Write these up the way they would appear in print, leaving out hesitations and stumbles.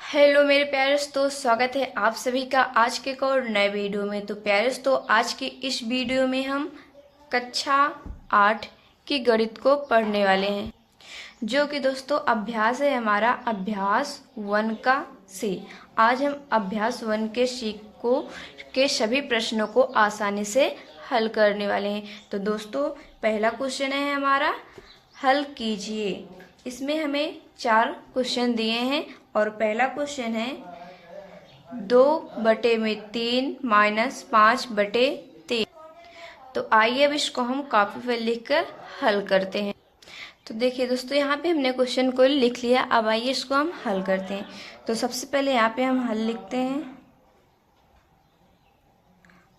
Hello मेरे प्यारे दोस्तों, स्वागत है आप सभी का आज के एक और नए वीडियो में। तो प्यारे दोस्तों, आज की इस वीडियो में हम कक्षा 8 की गणित को पढ़ने वाले हैं, जो कि दोस्तों अभ्यास है हमारा अभ्यास 1 का सी। आज हम अभ्यास 1 के सी को के सभी प्रश्नों को आसानी से हल करने वाले हैं। तो दोस्तों, पहला क्वेश्चन है हमारा हल कीजिए। इसमें हमें 4 क्वेश्चन दिए हैं और पहला क्वेश्चन है 2/3 माइनस 5/3। तो आइए अब इसको हम कॉपी पर लिखकर हल करते हैं। तो देखिए दोस्तों, यहाँ पे हमने क्वेश्चन को लिख लिया। अब आइए इसको हम हल करते हैं। तो सबसे पहले यहाँ पे हम हल लिखते हैं।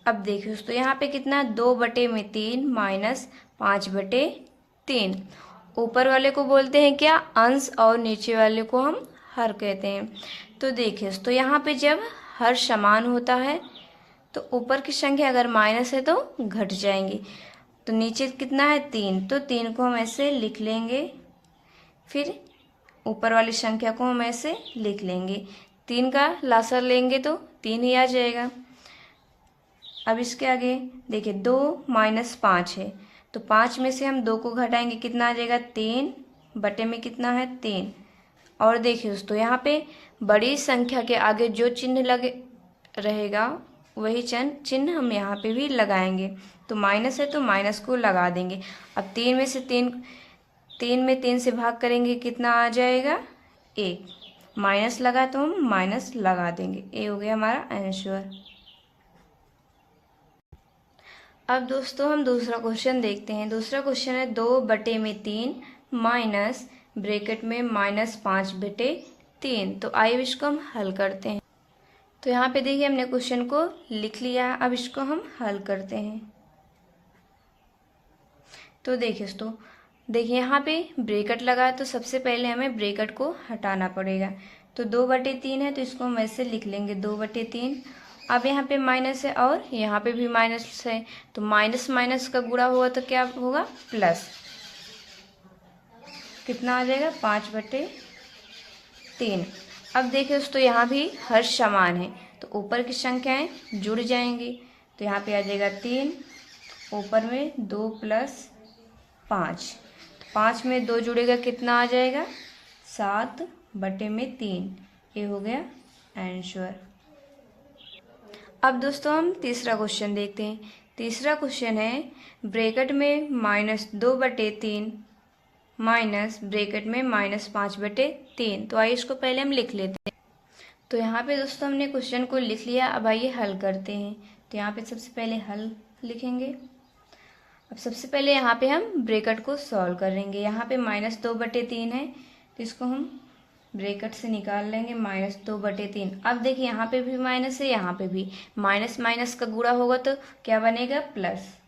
अब देखिए दोस्तों, यहाँ पे कितना 2/3 माइनस 5/3। ऊपर वाले को बोलते हैं क्या, अंश, और नीचे वाले को हम हर कहते हैं। तो देखिए दोस्तों, यहाँ पे जब हर समान होता है तो ऊपर की संख्या अगर माइनस है तो घट जाएंगी। तो नीचे कितना है 3, तो 3 को हम ऐसे लिख लेंगे। फिर ऊपर वाली संख्या को हम ऐसे लिख लेंगे। 3 का लासर लेंगे तो 3 ही आ जाएगा। अब इसके आगे देखिए 2 माइनस 5 है, तो 5 में से हम 2 को घटाएंगे, कितना आ जाएगा 3 बटे में कितना है 3। और देखिए दोस्तों, यहाँ पे बड़ी संख्या के आगे जो चिन्ह लगे रहेगा वही चिन्ह हम यहाँ पे भी लगाएंगे। तो माइनस है तो माइनस को लगा देंगे। अब 3 में से 3 से भाग करेंगे, कितना आ जाएगा 1। माइनस लगा तो हम माइनस लगा देंगे। ये हो गया हमारा आंसर। अब दोस्तों हम दूसरा क्वेश्चन देखते हैं। दूसरा क्वेश्चन है 2/3 माइनस ब्रैकेट में -5/3। तो आइए इसको हम हल करते हैं। तो यहाँ पे देखिए हमने क्वेश्चन को लिख लिया। अब इसको हम हल करते हैं। तो देखिए दोस्तों, देखिए यहाँ पे ब्रैकेट लगा, तो सबसे पहले हमें ब्रैकेट को हटाना पड़ेगा। तो 2/3 है तो इसको हम ऐसे लिख लेंगे 2/3। अब यहाँ पे माइनस है और यहाँ पे भी माइनस है, तो माइनस माइनस का गुणा होगा तो क्या होगा प्लस। कितना आ जाएगा 5/3। अब देखिए दोस्तों, यहाँ भी हर समान है तो ऊपर की संख्याएं जुड़ जाएंगी। तो यहाँ पे आ जाएगा 3, ऊपर में 2 + 5। 5 में 2 जुड़ेगा, कितना आ जाएगा 7/3। ये हो गया आंसर। अब दोस्तों हम तीसरा क्वेश्चन देखते हैं। तीसरा क्वेश्चन है ब्रैकेट में -2/3 माइनस ब्रैकेट में -5/3। तो आइए इसको पहले हम लिख लेते हैं। तो यहाँ पे दोस्तों हमने क्वेश्चन को लिख लिया। अब आइए हल करते हैं। तो यहाँ पे सबसे पहले हल लिखेंगे। अब सबसे पहले यहाँ पे हम ब्रैकेट को सॉल्व करेंगे। यहाँ पे -2/3 है तो इसको हम ब्रैकेट से निकाल लेंगे -2/3। अब देखिए यहाँ पे भी माइनस है, यहाँ पे भी माइनस माइनस का गुणा होगा तो क्या बनेगा प्लस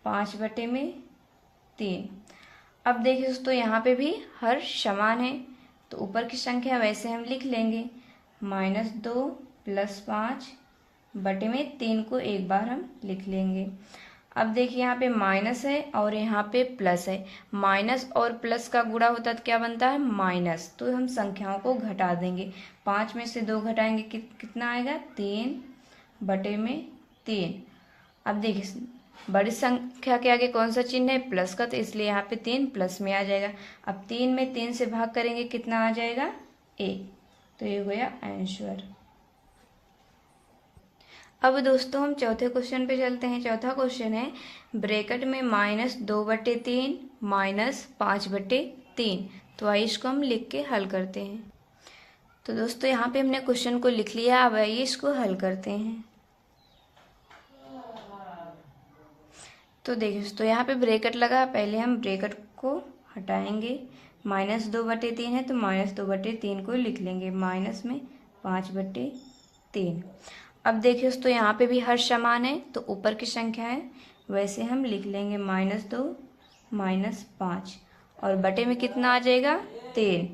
5/3। अब देखिए दोस्तों, यहाँ पे भी हर समान है तो ऊपर की संख्या वैसे हम लिख लेंगे -2 + 5/3 को एक बार हम लिख लेंगे। अब देखिए यहाँ पे माइनस है और यहाँ पे प्लस है। माइनस और प्लस का गुणा होता है तो क्या बनता है माइनस। तो हम संख्याओं को घटा देंगे। 5 में से 2 घटाएंगे, कितना आएगा 3/3। अब देखिए बड़ी संख्या के आगे कौन सा चिन्ह है प्लस का, तो इसलिए यहाँ पे 3 प्लस में आ जाएगा। अब 3 में 3 से भाग करेंगे, कितना आ जाएगा 1। तो ये हो गया आंसर। अब दोस्तों हम चौथे क्वेश्चन पे चलते हैं। चौथा क्वेश्चन है ब्रैकेट में -2/3 माइनस 5/3। तो आइए इसको हम लिख के हल करते हैं। तो दोस्तों यहाँ पे हमने क्वेश्चन को लिख लिया। अब आइए इसको हल करते हैं। तो देखिए दोस्तों, यहाँ पे ब्रैकेट लगा, पहले हम ब्रैकेट को हटाएंगे। -2/3 है तो -2/3 को लिख लेंगे, माइनस में 5/3। अब देखिए दोस्तों, यहाँ पे भी हर समान है तो ऊपर की संख्या है वैसे हम लिख लेंगे -2 - 5 और बटे में कितना आ जाएगा 3।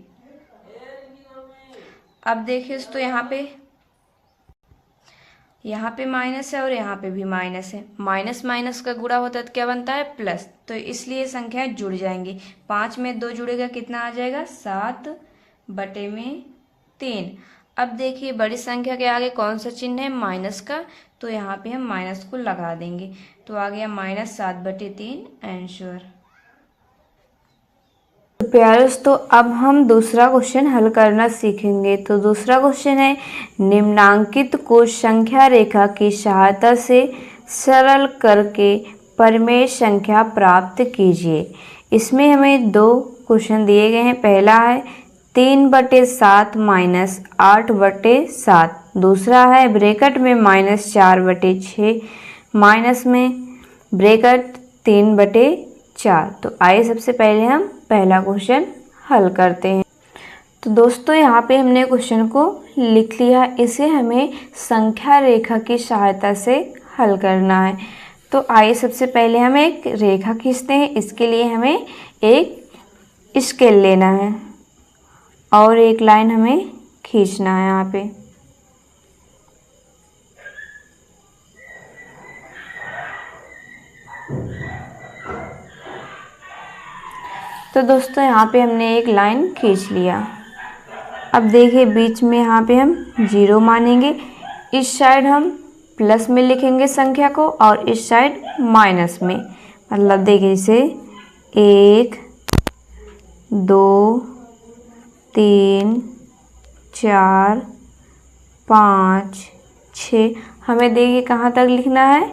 अब देखिए दोस्तों, यहाँ पे माइनस है और यहाँ पे भी माइनस है। माइनस माइनस का गुणा होता है तो क्या बनता है प्लस, तो इसलिए संख्याएं जुड़ जाएंगी। 5 में 2 जुड़ेगा, कितना आ जाएगा 7/3। अब देखिए बड़ी संख्या के आगे कौन सा चिन्ह है, माइनस का, तो यहाँ पे हम माइनस को लगा देंगे, तो आ गया -7/3 आंसर। तो प्यारे दोस्तों अब हम दूसरा क्वेश्चन हल करना सीखेंगे। तो दूसरा क्वेश्चन है, निम्नांकित को संख्या रेखा की सहायता से सरल करके परिमेय संख्या प्राप्त कीजिए। इसमें हमें दो क्वेश्चन दिए गए हैं। पहला है 3/7 - 8/7, दूसरा है ब्रैकेट में -4/6 माइनस में ब्रैकेट 3/4। तो आइए सबसे पहले हम पहला क्वेश्चन हल करते हैं। तो दोस्तों यहाँ पे हमने क्वेश्चन को लिख लिया, इसे हमें संख्या रेखा की सहायता से हल करना है। तो आइए सबसे पहले हम एक रेखा खींचते हैं। इसके लिए हमें एक स्केल लेना है और एक लाइन हमें खींचना है यहाँ पे। तो दोस्तों यहाँ पे हमने एक लाइन खींच लिया। अब देखिए बीच में यहाँ पे हम 0 मानेंगे, इस साइड हम प्लस में लिखेंगे संख्या को और इस साइड माइनस में। मतलब देखिए इसे 1 2 3 4 5 6, हमें देखिए कहाँ तक लिखना है।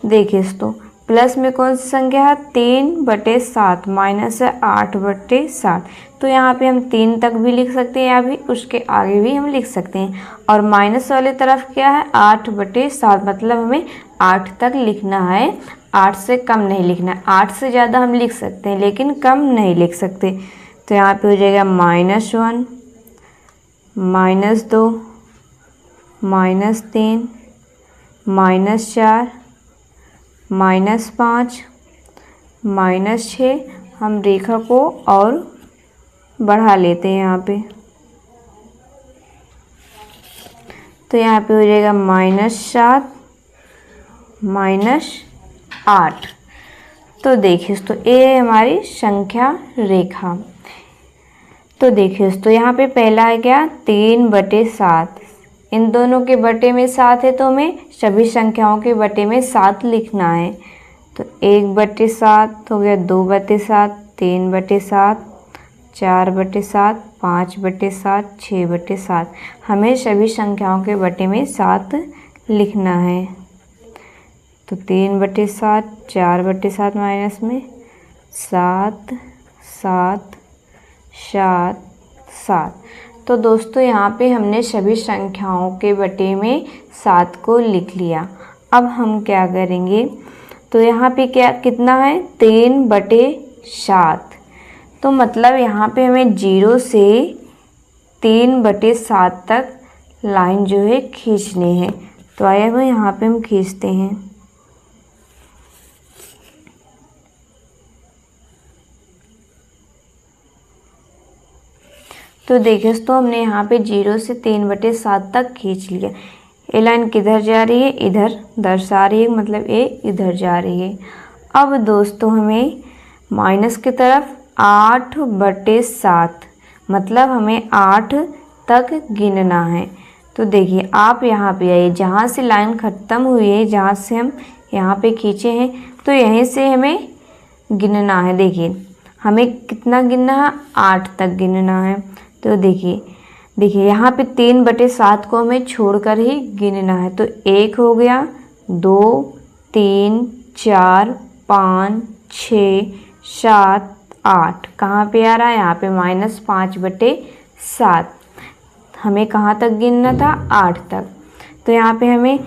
देखिए तो प्लस में कौन सी संख्या है, 3/7 माइनस है 8/7। तो यहाँ पे हम 3 तक भी लिख सकते हैं या भी उसके आगे भी हम लिख सकते हैं। और माइनस वाले तरफ क्या है, 8/7, मतलब हमें 8 तक लिखना है, 8 से कम नहीं लिखना है। 8 से ज़्यादा हम लिख सकते हैं लेकिन कम नहीं लिख सकते। तो यहाँ पे हो जाएगा -1 -2 -3 -4 -5 -6। हम रेखा को और बढ़ा लेते हैं यहाँ पे। तो यहाँ पे हो जाएगा -7 -8। तो देखिए तो ये है हमारी संख्या रेखा। तो देखिए तो यहाँ पे पहला है क्या, 3/7, इन दोनों के बटे में 7 है तो हमें सभी संख्याओं के बटे में 7 लिखना है। तो 1/7 हो गया, 2/7, 3/7, 4/7, 5/7, 6/7, हमें सभी संख्याओं के बटे में 7 लिखना है। तो 3/7, 4/7 माइनस में 7 7 7 7। तो दोस्तों यहाँ पे हमने सभी संख्याओं के बटे में 7 को लिख लिया। अब हम क्या करेंगे, तो यहाँ पे क्या कितना है, 3/7। तो मतलब यहाँ पे हमें 0 से 3/7 तक लाइन जो है खींचनी है। तो आइए वो यहाँ पे हम खींचते हैं। तो देखिए दोस्तों हमने यहाँ पे 0 से 3/7 तक खींच लिया। ये लाइन किधर जा रही है, इधर दर्शा रही है, मतलब ये इधर जा रही है। अब दोस्तों हमें माइनस की तरफ 8/7, मतलब हमें 8 तक गिनना है। तो देखिए आप यहाँ पे आइए, जहाँ से लाइन ख़त्म हुई है, जहाँ से हम यहाँ पे खींचे हैं, तो यहीं से हमें गिनना है। देखिए हमें कितना गिनना है, 8 तक गिनना है। तो देखिए यहाँ पे 3/7 को हमें छोड़कर ही गिनना है। तो 1 हो गया, 2 3 4 5 6 7 8, कहाँ पे आ रहा है, यहाँ पे -5/7। हमें कहाँ तक गिनना था, 8 तक। तो यहाँ पे हमें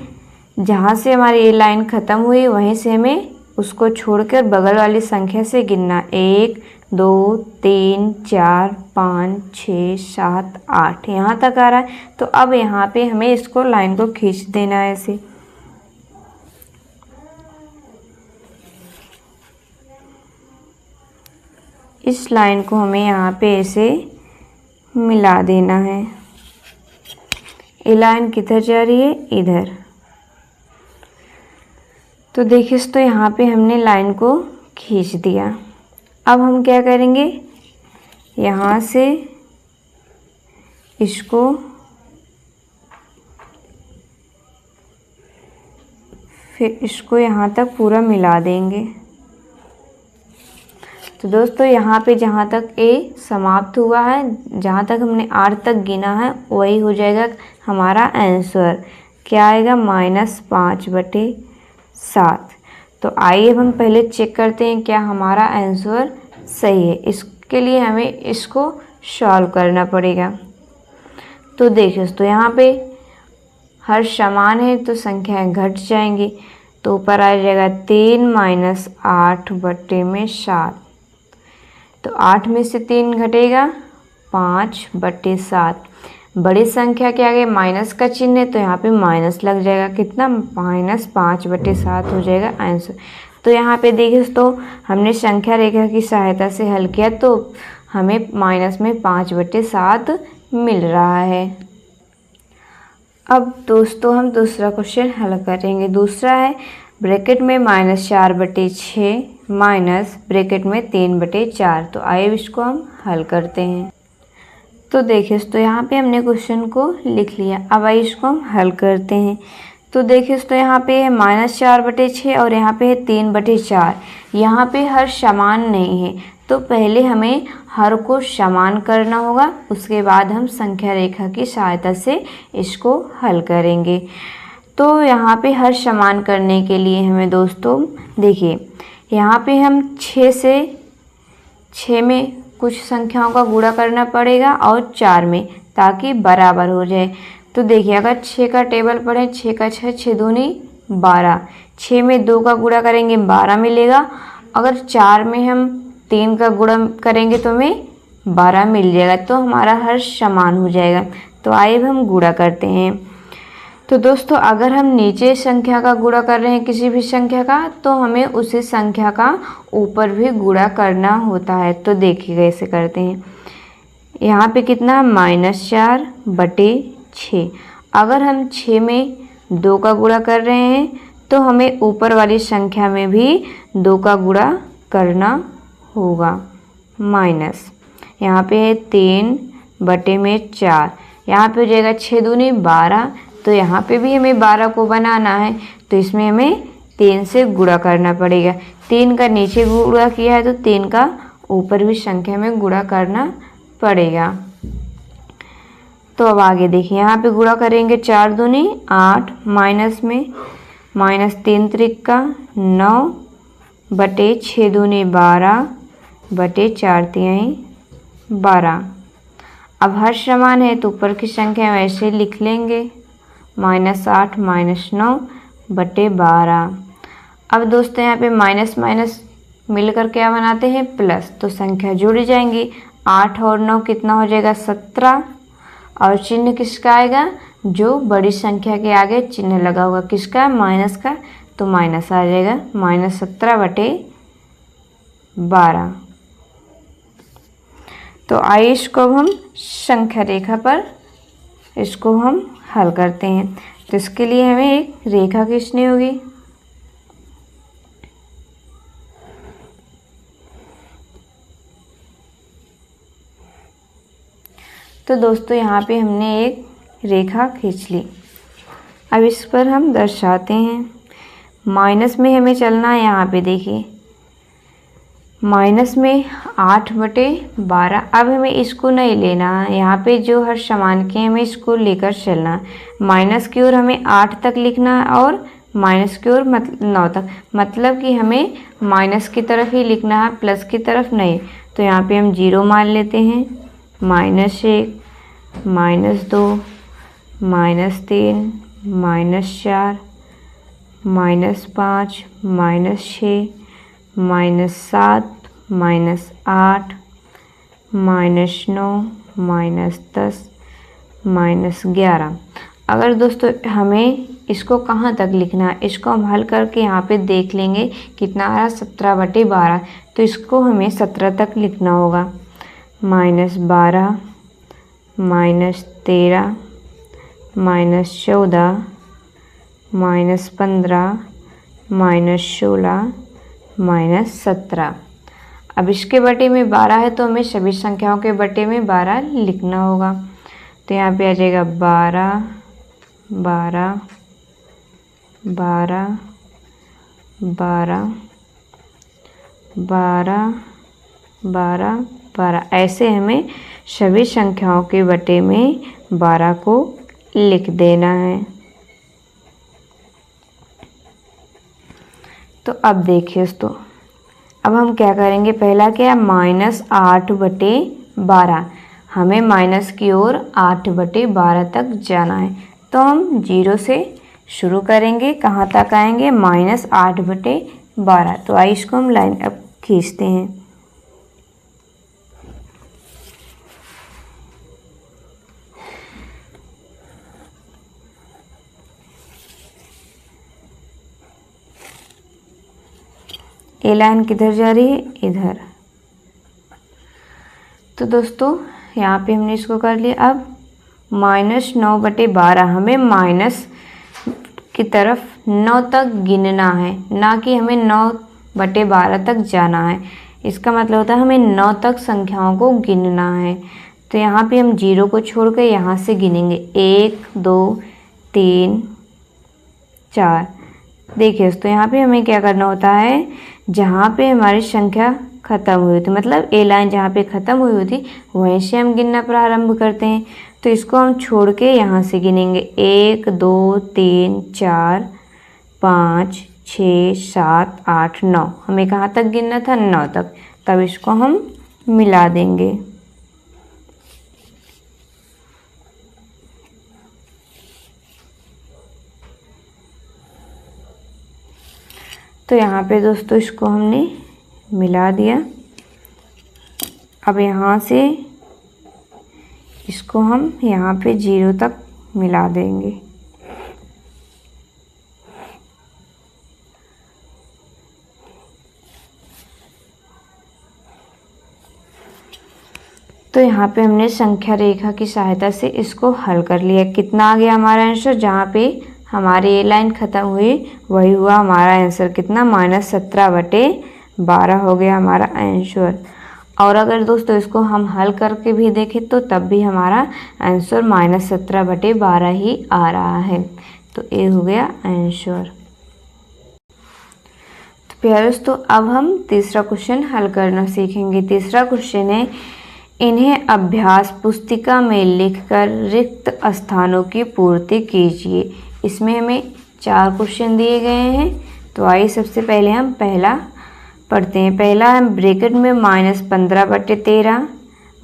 जहाँ से हमारी ये लाइन ख़त्म हुई वहीं से हमें उसको छोड़कर बगल वाली संख्या से गिनना, 1 2 3 4 5 6 7 8, यहाँ तक आ रहा है। तो अब यहाँ पे हमें इसको लाइन को खींच देना है ऐसे। इस लाइन को हमें यहाँ पे ऐसे मिला देना है। ये लाइन किधर जा रही है, इधर। तो देखिए तो यहाँ पे हमने लाइन को खींच दिया। अब हम क्या करेंगे, यहाँ से इसको फिर इसको यहाँ तक पूरा मिला देंगे। तो दोस्तों यहाँ पे जहाँ तक ए समाप्त हुआ है, जहाँ तक हमने 8 तक गिना है, वही हो जाएगा हमारा आंसर। क्या आएगा? -5/7। तो आइए हम पहले चेक करते हैं क्या हमारा आंसर सही है। इसके लिए हमें इसको सॉल्व करना पड़ेगा। तो देखिए दोस्तों यहाँ पे हर समान है तो संख्याएं घट जाएंगी। तो ऊपर आ जाएगा 3 - 8/7। तो 8 में से 3 घटेगा 5/7। बड़ी संख्या के आगे माइनस का चिन्ह है तो यहाँ पे माइनस लग जाएगा। कितना? -5/7 हो जाएगा आंसर। तो यहाँ पे देखिए दोस्तों हमने संख्या रेखा की सहायता से हल किया तो हमें माइनस में 5/7 मिल रहा है। अब दोस्तों हम दूसरा क्वेश्चन हल करेंगे। दूसरा है ब्रैकेट में -4/6 माइनस ब्रैकेट में 3/4। तो आइए इसको हम हल करते हैं। तो देखिए दोस्तों यहाँ पे हमने क्वेश्चन को लिख लिया। अब आइए इसको हम हल करते हैं। तो देखिए दोस्तों यहाँ पे है -4/6 और यहाँ पे है 3/4। यहाँ पे हर समान नहीं है तो पहले हमें हर को समान करना होगा, उसके बाद हम संख्या रेखा की सहायता से इसको हल करेंगे। तो यहाँ पे हर समान करने के लिए हमें दोस्तों देखिए यहाँ पे हम 6 में कुछ संख्याओं का गुणा करना पड़ेगा और 4 में, ताकि बराबर हो जाए। तो देखिए अगर 6 का टेबल पढ़े 6 का 6, 6 दूनी 12। 6 में 2 का गुणा करेंगे 12 मिलेगा। अगर 4 में हम 3 का गुणा करेंगे तो हमें 12 मिल जाएगा। तो हमारा हर समान हो जाएगा। तो आइए हम गुणा करते हैं। तो दोस्तों अगर हम नीचे संख्या का गुणा कर रहे हैं किसी भी संख्या का, तो हमें उसी संख्या का ऊपर भी गुणा करना होता है। तो देखिए कैसे करते हैं। यहाँ पे कितना? -4/6। अगर हम 6 में 2 का गुणा कर रहे हैं तो हमें ऊपर वाली संख्या में भी 2 का गुणा करना होगा। माइनस यहाँ पे है 3/4। यहाँ पे हो जाएगा 6 दूनी 12। तो यहाँ पे भी हमें 12 को बनाना है तो इसमें हमें 3 से गुणा करना पड़ेगा। 3 का नीचे गुणा किया है तो 3 का ऊपर भी संख्या में गुणा करना पड़ेगा। तो अब आगे देखिए यहाँ पे गुणा करेंगे 4 दूनी 8, माइनस में -3 त्रिका 9/6 दूनी 12/4 तिहाई 12। अब हर समान है तो ऊपर की संख्या वैसे लिख लेंगे -8 - 9/12। अब दोस्तों यहाँ पे माइनस माइनस मिलकर क्या बनाते हैं? प्लस। तो संख्या जुड़ जाएंगी। 8 और 9 कितना हो जाएगा? 17। और चिन्ह किसका आएगा? जो बड़ी संख्या के आगे चिन्ह लगा होगा। किसका? माइनस का। तो माइनस आ जाएगा -17/12। तो आइए इसको अब हम संख्या रेखा पर इसको हम हल करते हैं। तो इसके लिए हमें एक रेखा खींचनी होगी। तो दोस्तों यहाँ पे हमने एक रेखा खींच ली। अब इस पर हम दर्शाते हैं। माइनस में हमें चलना है। यहाँ पे देखिए माइनस में 8/12। अब हमें इसको नहीं लेना है। यहाँ पे जो हर समान के हमें इसको लेकर चलना है। माइनस की ओर हमें 8 तक लिखना है और माइनस की ओर 9 तक। मतलब कि हमें माइनस की तरफ ही लिखना है, प्लस की तरफ नहीं। तो यहाँ पे हम 0 मान लेते हैं। -1 -2 -3 -4 -5 -6 -7 -8 -9 -10 -11। अगर दोस्तों हमें इसको कहाँ तक लिखना है, इसको हम हल करके यहाँ पे देख लेंगे कितना आ रहा 17/12। तो इसको हमें 17 तक लिखना होगा। -12 -13 -14 -15 -16 -17। अब इसके बटे में 12 है तो हमें सभी संख्याओं के बटे में 12 लिखना होगा। तो यहाँ पे आ जाएगा 12 12 12 12 12 12 12 ऐसे हमें सभी संख्याओं के बटे में 12 को लिख देना है। तो अब देखिए दोस्तों, अब हम क्या करेंगे, पहला क्या, -8/12, हमें माइनस की ओर 8/12 तक जाना है। तो हम 0 से शुरू करेंगे, कहाँ तक आएंगे, -8/12। तो आइए इसको हम लाइन अब खींचते हैं। ये लाइन किधर जा रही है, इधर। तो दोस्तों यहाँ पे हमने इसको कर लिया। अब -9/12, हमें माइनस की तरफ 9 तक गिनना है, ना कि हमें 9/12 तक जाना है। इसका मतलब होता है हमें 9 तक संख्याओं को गिनना है। तो यहाँ पे हम 0 को छोड़ कर यहाँ से गिनेंगे, 1 2 3 4। देखिए दोस्तों, यहाँ पे हमें क्या करना होता है, जहाँ पे हमारी संख्या ख़त्म हुई थी, मतलब ए लाइन जहाँ पे ख़त्म हुई थी वहीं से हम गिनना प्रारंभ करते हैं। तो इसको हम छोड़ के यहाँ से गिनेंगे, 1 2 3 4 5 6 7 8 9। हमें कहाँ तक गिनना था, 9 तक। तब इसको हम मिला देंगे। तो यहाँ पे दोस्तों इसको हमने मिला दिया। अब यहाँ से इसको हम यहाँ पे 0 तक मिला देंगे। तो यहाँ पे हमने संख्या रेखा की सहायता से इसको हल कर लिया। कितना आ गया हमारा आंसर, जहाँ पे हमारी ये लाइन ख़त्म हुई वही हुआ हमारा आंसर, कितना, -17/12 हो गया हमारा आंसर। और अगर दोस्तों इसको हम हल करके भी देखें तो तब भी हमारा आंसर -17/12 ही आ रहा है। तो ये हो गया आंसर। तो प्यारे दोस्तों, अब हम तीसरा क्वेश्चन हल करना सीखेंगे। तीसरा क्वेश्चन है, इन्हें अभ्यास पुस्तिका में लिखकर रिक्त स्थानों की पूर्ति कीजिए। इसमें हमें 4 क्वेश्चन दिए गए हैं। तो आइए सबसे पहले हम पहला पढ़ते हैं। पहला है ब्रैकेट में -15/13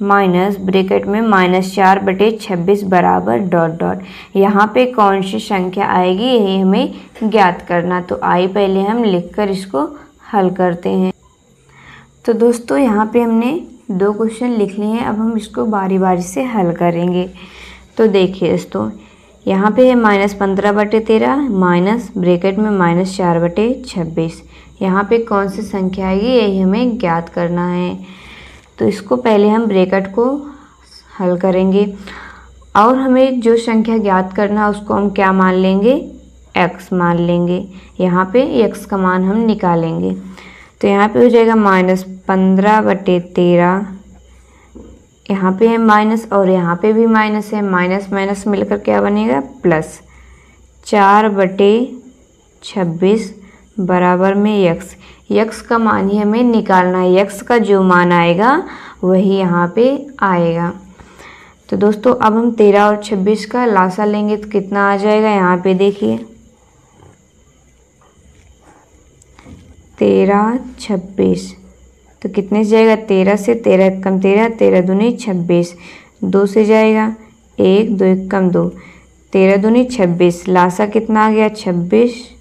माइनस ब्रैकेट में -4/26 बराबर डॉट डॉट। यहाँ पे कौन सी संख्या आएगी यही हमें ज्ञात करना। तो आइए पहले हम लिखकर इसको हल करते हैं। तो दोस्तों यहाँ पे हमने 2 क्वेश्चन लिख लिए हैं। अब हम इसको बारी बारी से हल करेंगे। तो देखिए दोस्तों, यहाँ पे है -15/13 माइनस ब्रैकेट में -4/26। यहाँ पे कौन सी संख्या आएगी यही हमें ज्ञात करना है। तो इसको पहले हम ब्रैकेट को हल करेंगे और हमें जो संख्या ज्ञात करना है उसको हम क्या मान लेंगे, x मान लेंगे। यहाँ पे x का मान हम निकालेंगे। तो यहाँ पे हो जाएगा -15/13, यहाँ पे है माइनस और यहाँ पे भी माइनस है, माइनस माइनस मिलकर क्या बनेगा, प्लस 4/26 बराबर में x का मान ही हमें निकालना है। x का जो मान आएगा वही यहाँ पे आएगा। तो दोस्तों अब हम 13 और 26 का लासा लेंगे तो कितना आ जाएगा, यहाँ पे देखिए 13 26, तो कितने से जाएगा, 13 से, 13 कम 13, 13 दूनी 26, 2 से जाएगा 1, 2 1 कम 2, 13 दूनी 26, लासा कितना आ गया 26।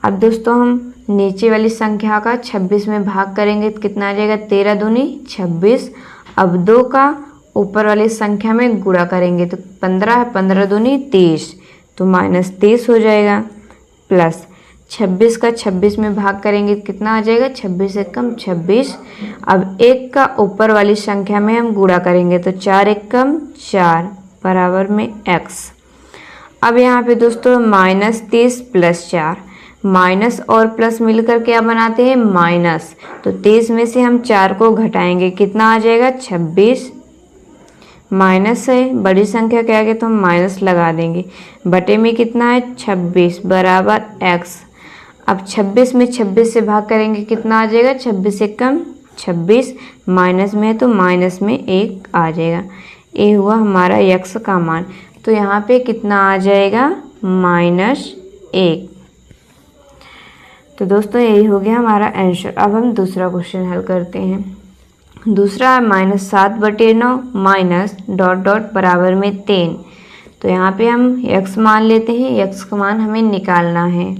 अब दोस्तों हम नीचे वाली संख्या का 26 में भाग करेंगे तो कितना आ जाएगा, 13 दूनी 26। अब 2 का ऊपर वाली संख्या में गुणा करेंगे तो 15, 15 दूनी 30, तो -30 हो जाएगा, प्लस 26 का 26 में भाग करेंगे तो कितना आ जाएगा, 26 से कम 26। अब 1 का ऊपर वाली संख्या में हम गुणा करेंगे तो 4 1 कम 4 बराबर में x। अब यहाँ पे दोस्तों -30 + 4, माइनस और प्लस मिलकर क्या बनाते हैं, माइनस। तो 30 में से हम 4 को घटाएंगे, कितना आ जाएगा 26। माइनस है, बड़ी संख्या के आगे तो हम माइनस लगा देंगे, बटे में कितना है 26 बराबर x। अब 26 में 26 से भाग करेंगे कितना आ जाएगा, 26 से कम 26, माइनस में है तो माइनस में 1 आ जाएगा। ये हुआ हमारा x का मान। तो यहाँ पे कितना आ जाएगा, -1। तो दोस्तों यही हो गया हमारा आंसर। अब हम दूसरा क्वेश्चन हल करते हैं। दूसरा है -7/9 माइनस डॉट डॉट बराबर में 3। तो यहाँ पे हम x मान लेते हैं, x का मान हमें निकालना है।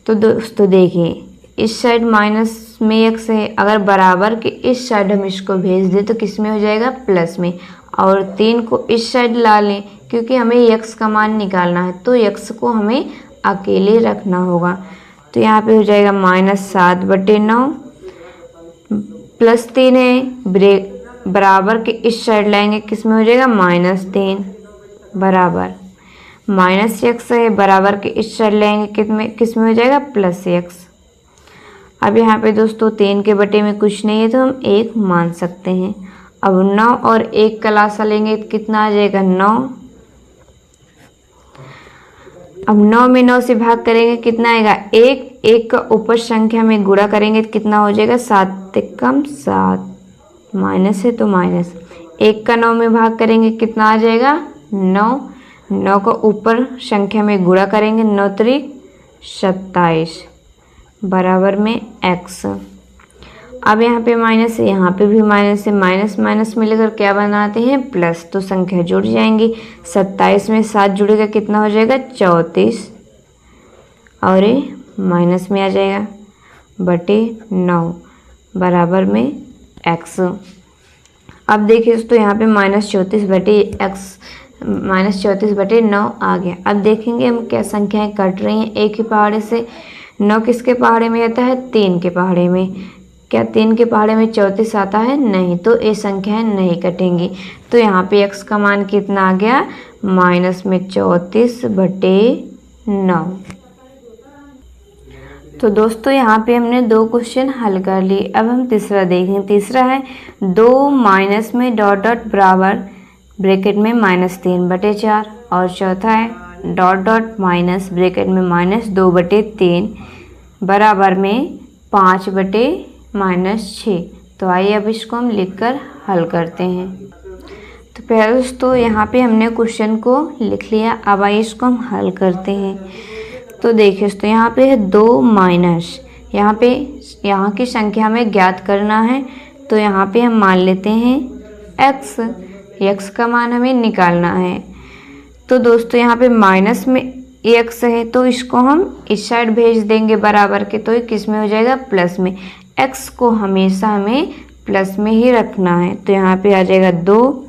तो दोस्तों देखिए, इस साइड माइनस में x है, अगर बराबर के इस साइड हम इसको भेज दें तो किस में हो जाएगा, प्लस में। और 3 को इस साइड ला लें क्योंकि हमें x का मान निकालना है, तो x को हमें अकेले रखना होगा। तो यहाँ पे हो जाएगा -7/9 प्लस 3 है, बराबर के इस साइड लाएंगे किस में हो जाएगा, -3 बराबर -x है, बराबर के इस साइड लाएंगे किस में हो जाएगा, +x। अब यहाँ पे दोस्तों 3 के बटे में कुछ नहीं है तो हम 1 मान सकते हैं। अब 9 और 1 का लासा लेंगे तो कितना आ जाएगा, 9। अब 9 में 9 से भाग करेंगे कितना आएगा, 1 का ऊपर संख्या में गुणा करेंगे तो कितना हो जाएगा, 7 कम 7, माइनस है तो माइनस। 1 का 9 में भाग करेंगे कितना आ जाएगा, 9। 9 को ऊपर संख्या में गुणा करेंगे, 9 त्रिक 27 बराबर में x। अब यहाँ पे माइनस है, यहाँ पे भी माइनस है, माइनस माइनस मिलकर क्या बनाते हैं, प्लस। तो संख्या जुड़ जाएंगी, 27 में 7 जुड़ेगा कितना हो जाएगा, 34 और ये माइनस में आ जाएगा बटे 9 बराबर में x। अब देखिए दोस्तों यहाँ पे -34/9 आ गया। अब देखेंगे हम क्या संख्याएं कट रही हैं एक ही पहाड़े से। 9 किसके पहाड़े में आता है, 3 के पहाड़े में। क्या 3 के पहाड़े में 34 आता है, नहीं, तो ये संख्याएं नहीं कटेंगी। तो यहाँ पे x का मान कितना आ गया, -34/9। तो दोस्तों यहाँ पे हमने 2 क्वेश्चन हल कर लिए। अब हम तीसरा देखें। तीसरा है 2 माइनस में डॉट डॉट बराबर ब्रैकेट में -3/4। और चौथा है डॉट डॉट माइनस ब्रैकेट में -2/3 बराबर में 5/-6। तो आइए अब इसको हम लिखकर हल करते हैं। तो पहले दोस्तों यहाँ पे हमने क्वेश्चन को लिख लिया। अब आइए इसको हम हल करते हैं। तो देखिए दोस्तों यहाँ पे है 2 माइनस, यहाँ की संख्या हमें ज्ञात करना है। तो यहाँ पे हम मान लेते हैं x का मान हमें निकालना है। तो दोस्तों यहाँ पे माइनस में x है तो इसको हम इस साइड भेज देंगे बराबर के, तो ये किस में हो जाएगा, प्लस में। x को हमेशा हमें प्लस में ही रखना है। तो यहाँ पे आ जाएगा 2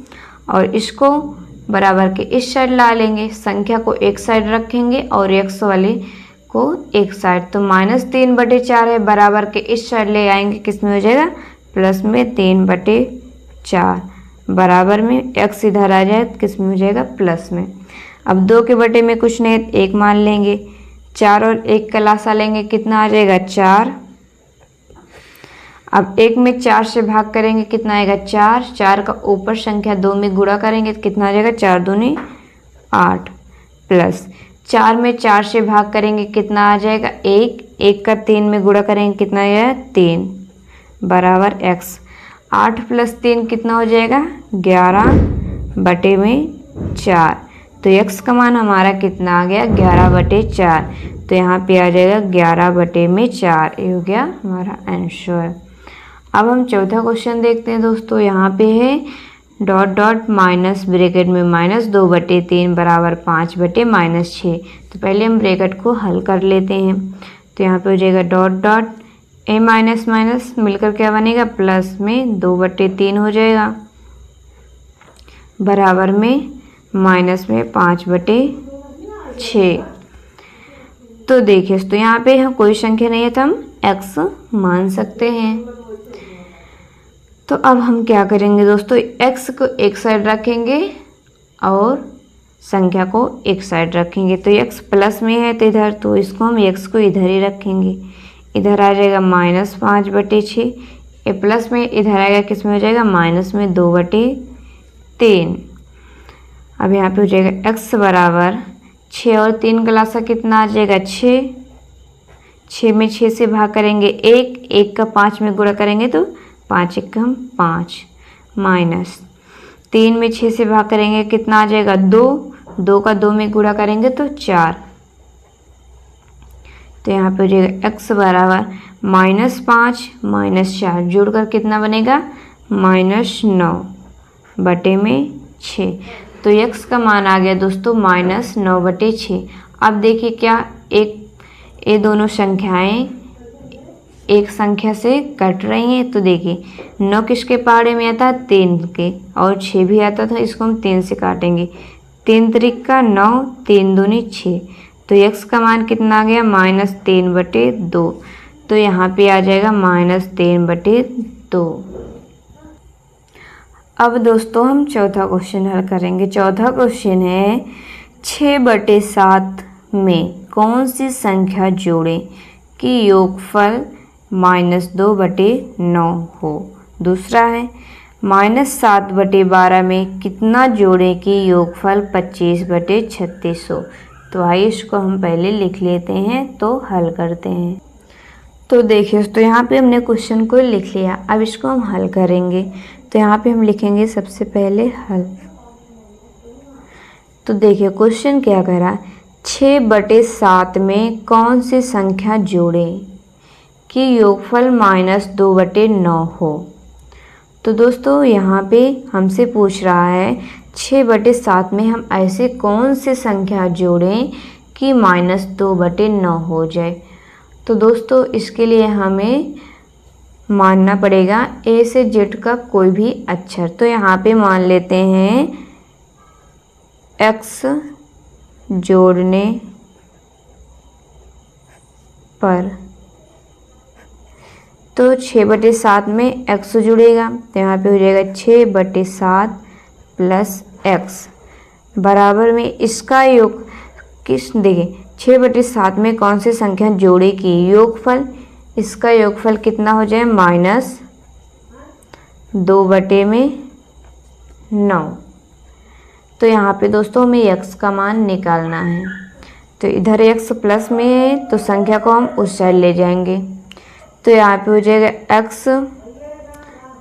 और इसको बराबर के इस साइड ला लेंगे, संख्या को एक साइड रखेंगे और x वाले को एक साइड। तो -3/4 है, बराबर के इस साइड ले आएंगे किस में हो जाएगा, प्लस में 3/4 बराबर में x इधर आ जाए किस में हो जाएगा, प्लस में। अब 2 के बटे में कुछ नहीं, 1 मान लेंगे। 4 और 1 का लासा लेंगे कितना आ जाएगा, 4। अब 1 में 4 से भाग करेंगे कितना आएगा, 4। 4 का ऊपर संख्या 2 में गुणा करेंगे तो कितना आ जाएगा, 4 दूनी 8 प्लस 4 में 4 से भाग करेंगे कितना आ जाएगा, 1। 1 का 3 में गुणा करेंगे कितना आएगा, 3 बराबर x। 8 + 3 कितना हो जाएगा, 11/4। तो x का मान हमारा कितना आ गया, 11/4। तो यहाँ पे आ जाएगा 11/4। ये हो गया हमारा आंसर। अब हम चौथा क्वेश्चन देखते हैं दोस्तों। यहाँ पे है डॉट डॉट माइनस ब्रैकेट में -2/3 बराबर 5/-6। तो पहले हम ब्रैकेट को हल कर लेते हैं। तो यहाँ पे हो जाएगा dot dot a minus minus मिलकर क्या बनेगा, प्लस में 2/3 हो जाएगा बराबर में माइनस में 5/6। तो देखिए तो यहाँ पे हम कोई संख्या नहीं है तो हम x मान सकते हैं। तो अब हम क्या करेंगे दोस्तों, x को एक साइड रखेंगे और संख्या को एक साइड रखेंगे। तो x प्लस में है तो इधर, तो इसको हम x को इधर ही रखेंगे। इधर आ जाएगा -5/6। ये प्लस में इधर आएगा किस में हो जाएगा, माइनस में 2/3। अब यहाँ पे हो जाएगा x बराबर 6 और 3 का लासा कितना आ जाएगा, 6। 6 में 6 से भाग करेंगे 1, 1 का 5 में गुणा करेंगे तो 5 1 5 माइनस 3 में 6 से भाग करेंगे कितना आ जाएगा 2, 2 का 2 में गुणा करेंगे तो 4। तो यहाँ पे हो जाएगा x बराबर -5 -4 जोड़कर कितना बनेगा -9 बटे में 6। तो x का मान आ गया दोस्तों -9 बटे 6। अब देखिए क्या ये दोनों संख्याएं एक संख्या से कट रही हैं। तो देखिए 9 किसके पहाड़े में आता है 3 के, और 6 भी आता था, इसको हम 3 से काटेंगे। 3 त्रिक का 9, 3 दूनी 6। तो x का मान कितना आ गया -3 बटे 2। तो यहाँ पे आ जाएगा -3 बटे 2। अब दोस्तों हम चौथा क्वेश्चन हल करेंगे। चौथा क्वेश्चन है 6 बटे 7 में कौन सी संख्या जोड़ें कि योगफल -2 बटे 9 हो। दूसरा है -7 बटे 12 में कितना जोड़ें कि योगफल 25 बटे 36 हो। तो आइए इसको हम पहले लिख लेते हैं तो हल करते हैं। तो देखिए तो यहाँ पे हमने क्वेश्चन को लिख लिया, अब इसको हम हल करेंगे। तो यहाँ पे हम लिखेंगे सबसे पहले हल। तो देखिए क्वेश्चन क्या कह रहा है 6 बटे 7 में कौन सी संख्या जोड़ें कि योगफल -2 बटे 9 हो। तो दोस्तों यहाँ पे हमसे पूछ रहा है 6 बटे 7 में हम ऐसे कौन से संख्या जोड़ें कि -2 बटे 9 हो जाए। तो दोस्तों इसके लिए हमें मानना पड़ेगा A से Z का कोई भी अक्षर। तो यहाँ पे मान लेते हैं x जोड़ने पर। तो 6 बटे 7 में x जुड़ेगा, तो यहाँ पे हो जाएगा 6 बटे 7 प्लस x बराबर में इसका योग किस देखिए 6 बटे 7 में कौन सी संख्या जोड़े की योगफल, इसका योगफल कितना हो जाए -2 बटे में 9। तो यहाँ पे दोस्तों हमें x का मान निकालना है। तो इधर x प्लस में है तो संख्या को हम उस साइड ले जाएंगे। तो यहाँ पे हो जाएगा x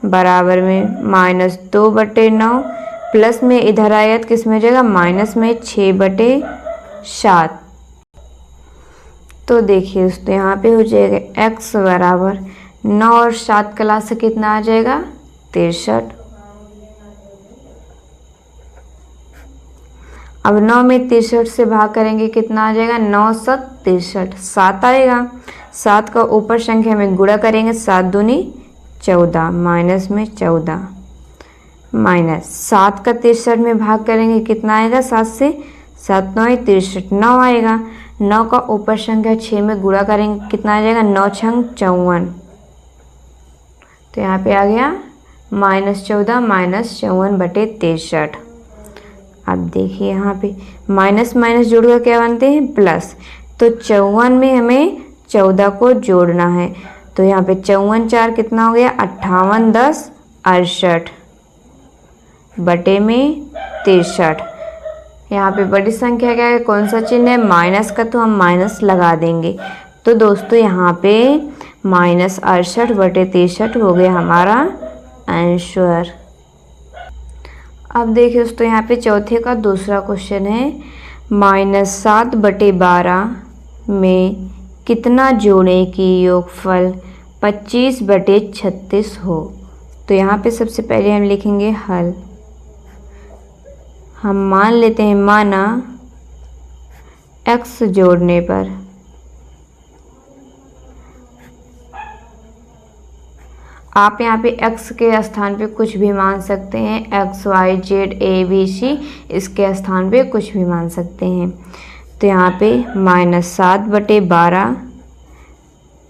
बराबर में -2 बटे 9 प्लस में इधर आएगा तो किस में हो जाएगा माइनस में 6 बटे 7। तो देखिए दोस्तों यहाँ पे हो जाएगा x बराबर 9 और 7 का लास्ट से कितना आ जाएगा 63। अब 9 में 63 से भाग करेंगे कितना आ जाएगा 9 7 63 7 आएगा। 7 का ऊपर संख्या में गुणा करेंगे 7 दूनी 14 माइनस में 14 माइनस 7 का 63 में भाग करेंगे कितना आएगा 7 से 7 9 63 9 आएगा। 9 का ऊपर संख्या 6 में गुणा करेंगे कितना आ जाएगा 9 6 54। तो यहाँ पे आ गया -14 -54 बटे 63। अब देखिए यहाँ पे माइनस माइनस जोड़कर क्या बनते हैं प्लस। तो 54 में हमें 14 को जोड़ना है। तो यहाँ पे 54 4 कितना हो गया 58 10 68 बटे में 63। यहाँ पे बड़ी संख्या क्या है कौन सा चिन्ह है माइनस का, तो हम माइनस लगा देंगे। तो दोस्तों यहाँ पे -68 बटे 63 हो गया हमारा आंसर। अब देखिए दोस्तों यहाँ पे चौथे का दूसरा क्वेश्चन है -7 बटे 12 में कितना जोड़ें कि योगफल 25 बटे 36 हो। तो यहाँ पे सबसे पहले हम लिखेंगे हल। हम मान लेते हैं माना x जोड़ने पर आप यहाँ पे x के स्थान पे कुछ भी मान सकते हैं, x y z a b c इसके स्थान पे कुछ भी मान सकते हैं। तो यहाँ पे -7 बटे 12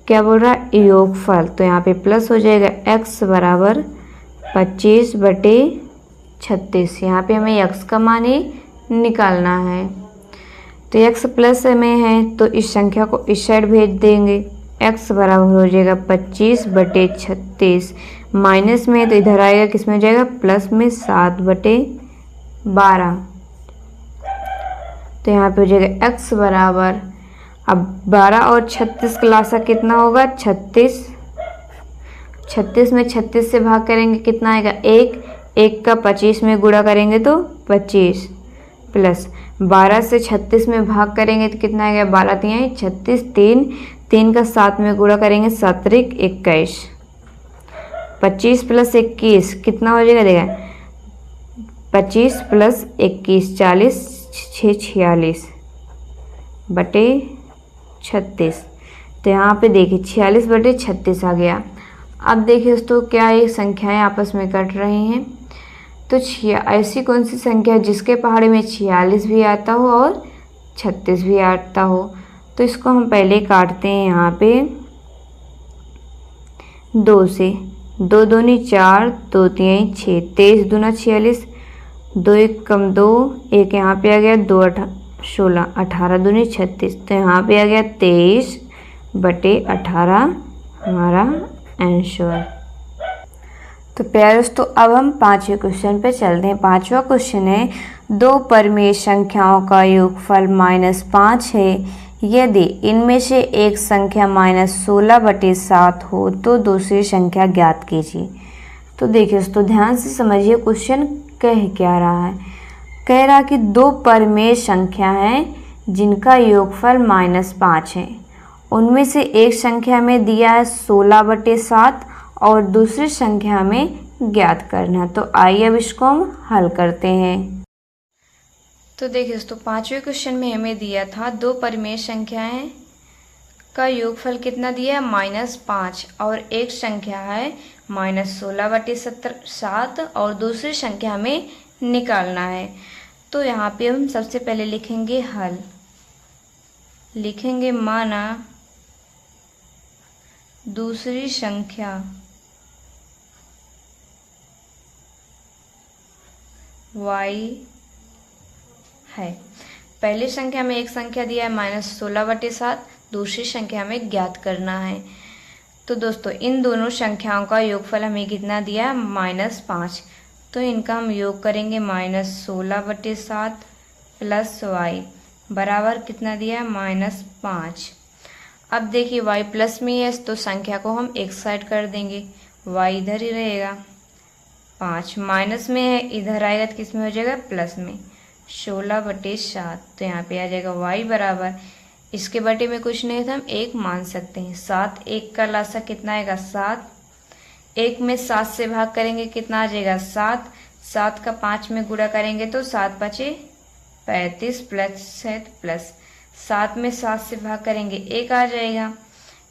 क्या बोल रहा है योगफल, तो यहाँ पे प्लस हो जाएगा x बराबर 25 बटे 36। यहाँ पे हमें x का मान ही निकालना है। तो x प्लस में है तो इस संख्या को इस साइड भेज देंगे, x बराबर हो जाएगा 25 बटे 36 माइनस में तो इधर आएगा किस में हो जाएगा प्लस में 7 बटे 12। तो यहाँ पे हो जाएगा x बराबर अब 12 और 36 का लासा कितना होगा? 36। 36 में 36 से भाग करेंगे कितना आएगा? 1। 1 का 25 में गुणा करेंगे तो 25 प्लस 12 से 36 में भाग करेंगे तो कितना आएगा? 12 3 36, 3 का 7 में गुणा करेंगे 7 त्रिक 21, 25 प्लस 21 कितना हो जाएगा? देखा 25 प्लस 21 40, 6 46 बटे 36। तो यहाँ पे देखिए 46 बटे 36 आ गया। अब देखिए दोस्तों क्या ये संख्याएं आपस में कट रही हैं, तो ऐसी कौन सी संख्या है जिसके पहाड़े में 46 भी आता हो और 36 भी आता हो? तो इसको हम पहले काटते हैं यहाँ पे 2 से। 2 दूनी 4, 2 3 6, 23 दूना 46, 2 1 कम 2, 1 यहाँ पे आ गया 2 16, 18 दूनी 36, तो यहाँ पे आ गया 23 बटे 18 हमारा आंसर। तो प्यारे दोस्तों अब हम 5वें क्वेश्चन पे चलते हैं। 5वां क्वेश्चन है, दो परिमेय संख्याओं का योगफल -5 है। यदि इनमें से एक संख्या -16/7 हो तो दूसरी संख्या ज्ञात कीजिए। तो देखिए दोस्तों ध्यान से समझिए क्वेश्चन कह क्या रहा है। कह रहा कि दो परिमेय संख्या हैं जिनका योगफल -5 है। उनमें से एक संख्या में दिया है 16/7 और दूसरी संख्या में ज्ञात करना। तो आइए अब इसको हम हल करते हैं। तो देखिए दोस्तों 5वें क्वेश्चन में हमें दिया था दो परिमेय संख्याएं का योगफल कितना दिया है? -5 और एक संख्या है -16/7 और दूसरी संख्या में निकालना है। तो यहाँ पे हम सबसे पहले लिखेंगे हल। लिखेंगे माना दूसरी संख्या y है। पहली संख्या में एक संख्या दिया है -16/7, दूसरी संख्या में ज्ञात करना है। तो दोस्तों इन दोनों संख्याओं का योगफल हमें कितना दिया है? -5। तो इनका हम योग करेंगे -16/7 प्लस y बराबर कितना दिया है? -5। अब देखिए y प्लस में है तो संख्या को हम एक साइड कर देंगे, y इधर ही रहेगा। 5 माइनस में है इधर आएगा तो किस में हो जाएगा? प्लस में। 16/7 तो यहाँ पे आ जाएगा y बराबर, इसके बटे में कुछ नहीं था हम 1 मान सकते हैं। 7 1 का लासा कितना आएगा? 7। 1 में 7 से भाग करेंगे कितना आ जाएगा? 7। 7 का 5 में गुणा करेंगे तो 7 5 35 प्लस 7 में 7 से भाग करेंगे 1 आ जाएगा।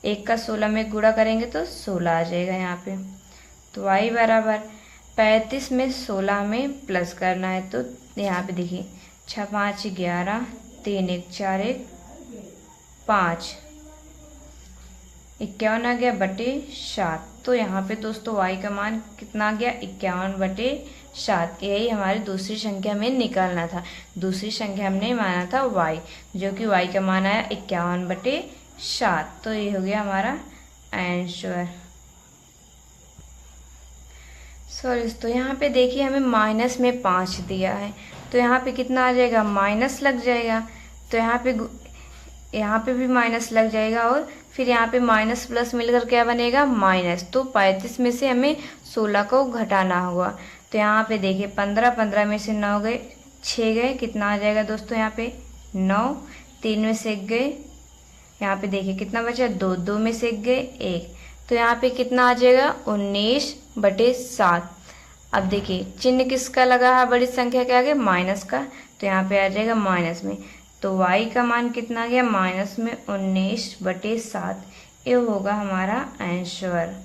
1 का 16 में गुणा करेंगे तो 16 आ जाएगा यहाँ पे। तो y बराबर 35 में 16 में प्लस करना है। तो यहाँ पे देखिए 6 5 11, 3 1 4 1 5, 51 आ गया बटे 7। तो यहाँ पे दोस्तों y का मान कितना आ गया? 51/7। यही हमारी दूसरी संख्या में निकालना था। दूसरी संख्या हमने माना था y, जो कि y का मान आया 51/7। तो ये हो गया हमारा आंसर। सॉरी तो यहाँ पे देखिए हमें माइनस में 5 दिया है, तो यहाँ पे कितना आ जाएगा? माइनस लग जाएगा। तो यहाँ पे भी माइनस लग जाएगा और फिर यहाँ पे माइनस प्लस मिलकर क्या बनेगा? माइनस। तो 35 में से हमें 16 को घटाना होगा। तो यहाँ पे देखिए 15 में से 9 गए, 6 गए, कितना आ जाएगा दोस्तों? यहाँ पे 9, 3 में से 1 गए, यहाँ पे देखिए कितना बचा? 2, 2 में से 1 गए 1। तो यहाँ पे कितना आ जाएगा? 19/7। अब देखिए चिन्ह किसका लगा है? बड़ी संख्या के आगे माइनस का, तो यहाँ पे आ जाएगा माइनस में। तो y का मान कितना आ गया? माइनस में 19/7। ये होगा हमारा आंसर।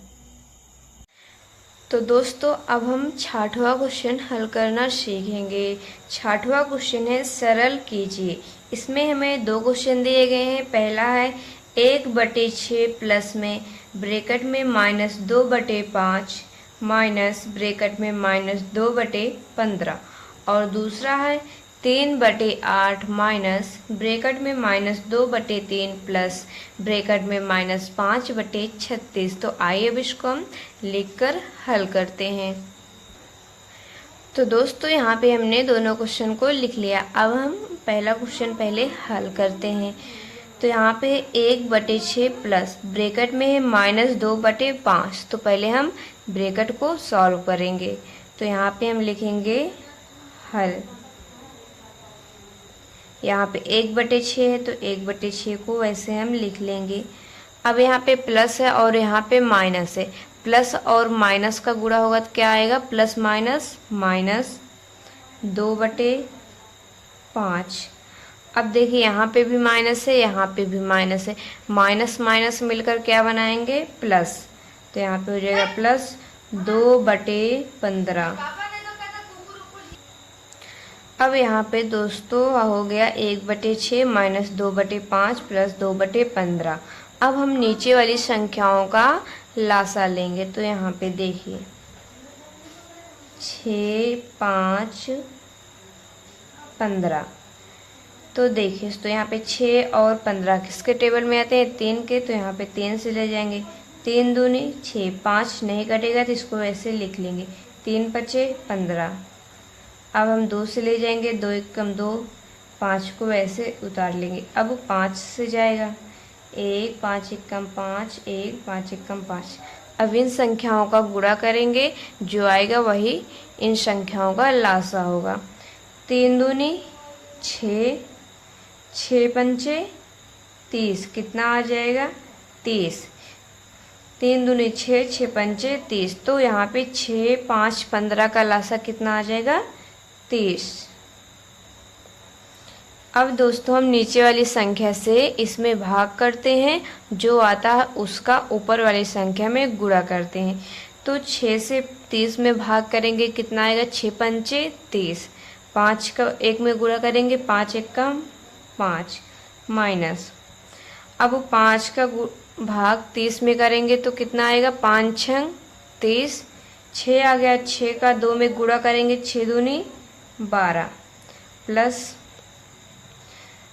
तो दोस्तों अब हम 6वां क्वेश्चन हल करना सीखेंगे। 6वां क्वेश्चन है सरल कीजिए। इसमें हमें 2 क्वेश्चन दिए गए हैं। पहला है 1/6 प्लस में ब्रैकेट में -2/5 माइनस ब्रैकेट में -2/15, और दूसरा है 3/8 माइनस ब्रैकेट में -2/3 प्लस ब्रैकेट में -5/36। तो आइए अब इसको हम लिखकर हल करते हैं। तो दोस्तों यहाँ पे हमने दोनों क्वेश्चन को लिख लिया। अब हम पहला क्वेश्चन पहले हल करते हैं। तो यहाँ पे 1/6 प्लस ब्रैकेट में है -2/5। तो पहले हम ब्रैकेट को सॉल्व करेंगे। तो यहाँ पे हम लिखेंगे हल। यहाँ पे 1/6 है तो 1/6 को वैसे हम लिख लेंगे। अब यहाँ पे प्लस है और यहाँ पे माइनस है। प्लस और माइनस का गुणा होगा तो क्या आएगा, प्लस माइनस माइनस 2/5। अब देखिए यहाँ पे भी माइनस है, यहाँ पे भी माइनस है। माइनस माइनस मिलकर क्या बनाएंगे, प्लस। तो यहाँ पे हो जाएगा प्लस 2/15। अब यहाँ पे दोस्तों हो गया 1/6 माइनस 2/5 प्लस 2/15। अब हम नीचे वाली संख्याओं का लासा लेंगे। तो यहाँ पे देखिए 6, 5, 15। तो देखिए तो यहाँ पे 6 और 15 किसके टेबल में आते हैं, 3 के। तो यहाँ पे 3 से ले जाएंगे, 3 दूनी 6, 5 नहीं कटेगा तो इसको ऐसे लिख लेंगे, 3 बचे 15। अब हम 2 से ले जाएंगे, 2 एक कम 2, 5 को ऐसे उतार लेंगे। अब 5 से जाएगा, 1, 5 एक कम 5, 1, 5 एक कम 5। अब इन संख्याओं का गुणा करेंगे, जो आएगा वही इन संख्याओं का लासा होगा। 3 दूनी 6, 6 पंचे 30, कितना आ जाएगा 30। 3 दूनी 6, 6 पंचे 30। तो यहाँ पे 6, 5, 15 का लासा कितना आ जाएगा, 30। अब दोस्तों हम नीचे वाली संख्या से इसमें भाग करते हैं, जो आता है उसका ऊपर वाली संख्या में गुणा करते हैं। तो 6 से 30 में भाग करेंगे, कितना आएगा, 6 पंचे 30। 5 का 1 में गुणा करेंगे, 5 एक कम 5 माइनस। अब 5 का भाग 30 में करेंगे तो कितना आएगा, 5 छंग 30। 6 आ गया, 6 का 2 में गुणा करेंगे, 6 दूनी 12 प्लस।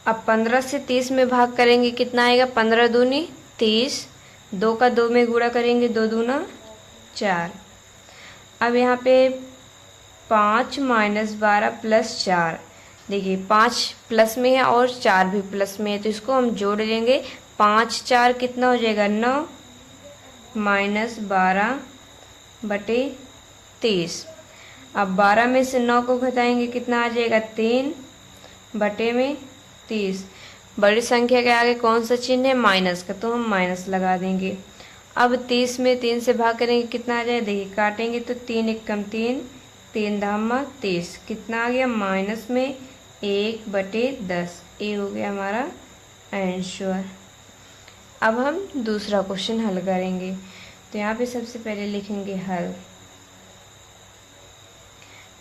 अब 15 से 30 में भाग करेंगे, कितना आएगा, 15 दूनी 30। 2 का 2 में गुणा करेंगे, 2 दूना 4। अब यहाँ पे 5 माइनस 12 प्लस 4। देखिए 5 प्लस में है और 4 भी प्लस में है, तो इसको हम जोड़ लेंगे। 5 4 कितना हो जाएगा, 9 माइनस 12/30। अब 12 में से 9 को घटाएंगे, कितना आ जाएगा, 3/30। बड़ी संख्या के आगे कौन सा चिन्ह है, माइनस का, तो हम माइनस लगा देंगे। अब 30 में 3 से भाग करेंगे, कितना आ जाएगा, देखिए काटेंगे तो 3 एक कम 3, 3 धामा 30, कितना आ गया, माइनस में 1/10। ये हो गया हमारा आंसर। अब हम दूसरा क्वेश्चन हल करेंगे। तो यहाँ पे सबसे पहले लिखेंगे हल।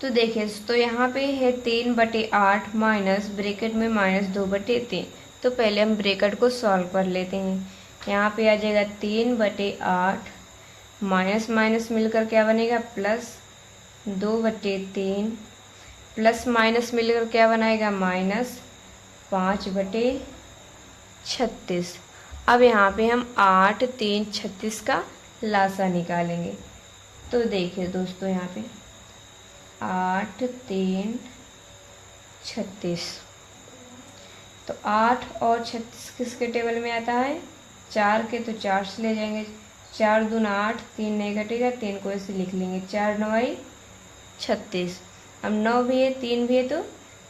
तो देखिए तो यहाँ पे है 3/8 माइनस ब्रैकेट में -2/3। तो पहले हम ब्रैकेट को सॉल्व कर लेते हैं। यहाँ पे आ जाएगा 3/8 माइनस माइनस मिलकर क्या बनेगा, प्लस 2/3 प्लस माइनस मिलकर क्या बनाएगा, माइनस 5/36। अब यहाँ पे हम 8, 3, 36 का लासा निकालेंगे। तो देखिए दोस्तों यहाँ पे 8, 3, 36। तो 8 और 36 किसके टेबल में आता है, 4 के। तो 4 से ले जाएंगे, 4 दूना 8, 3 नहीं कटेगा, 3 को ऐसे लिख लेंगे, 4 9 36। अब 9 भी है, 3 भी है, तो